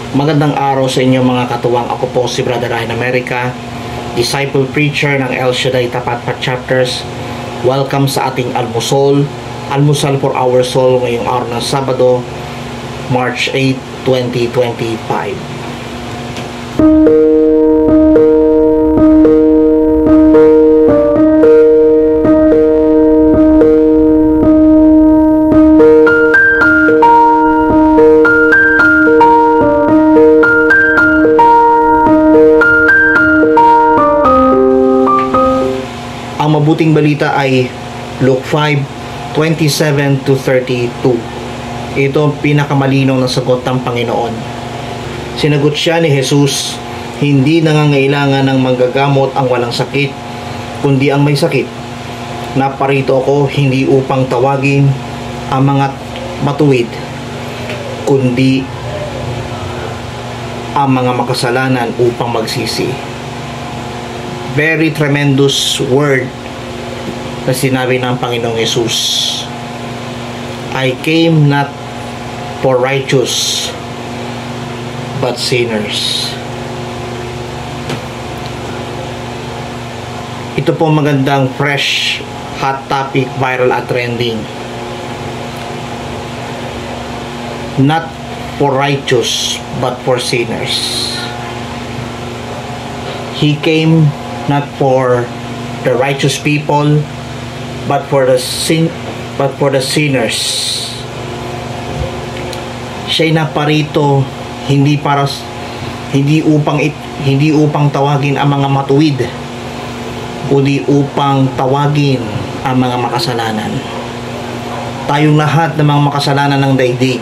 Magandang araw sa inyo mga katuwang. Ako po si Brother Ryan America, Disciple Preacher ng El Shaddai Tapat Chapters. Welcome sa ating almusal for our soul ngayong araw ng Sabado, March 8, 2025. Ang mabuting balita ay Luke 5:27 to 32. Ito ang pinakamalinaw na sagot ng Panginoon. Sinagot siya ni Jesus, "Hindi nangangailangan ng manggagamot ang walang sakit, kundi ang may sakit. Naparito ako hindi upang tawagin ang mga matuwid, kundi ang mga makasalanan upang magsisi." Very tremendous word na sinabi ng Panginoong Jesus. I came not for righteous but sinners. Ito po magandang fresh hot topic, viral at trending. Not for righteous but for sinners. He came not for the righteous people but for the sinners. Siya'y naparito hindi upang tawagin ang mga matuwid, kundi upang tawagin ang mga makasalanan. Tayong lahat ng mga makasalanan ng daigdig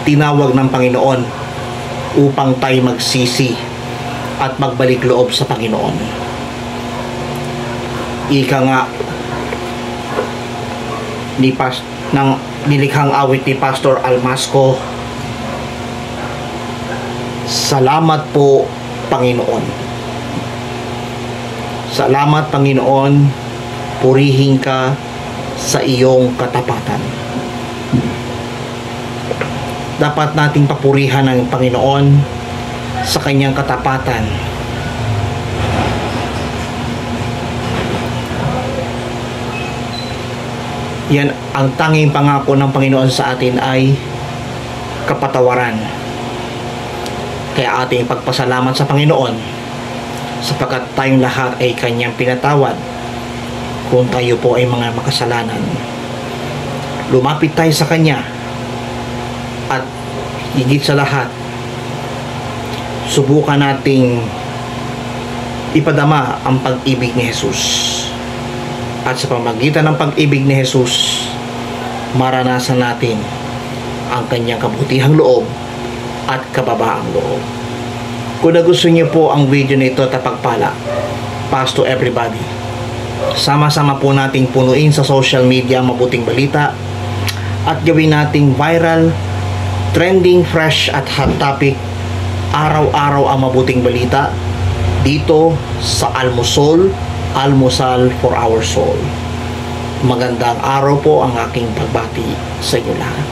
tinawag ng Panginoon upang tayo magsisi at magbalik loob sa Panginoon. Ika nga ng nilikhang awit ni Pastor Almasco, salamat po Panginoon. Salamat Panginoon, purihin ka sa iyong katapatan. Dapat nating papurihan ng Panginoon sa kanyang katapatan. Yan ang tanging pangako ng Panginoon sa atin ay kapatawaran. Kaya ating pagpasalamat sa Panginoon sapagkat tayong lahat ay kanyang pinatawad kung tayo po ay mga makasalanan. Lumapit tayo sa kanya at higit sa lahat, subukan nating ipadama ang pag-ibig ni Jesus. At sa pamagitan ng pag-ibig ni Jesus, maranasan natin ang kanyang kabutihang loob at kababaang loob. Kung nagustuhan niyo po ang video nito at pagpala, pass to everybody. Sama-sama po nating punuin sa social media ang mabuting balita at gawin nating viral, trending, fresh at hot topic araw-araw ang mabuting balita dito sa Almusal for our soul. Magandang araw po ang aking pagbati sa inyo lahat.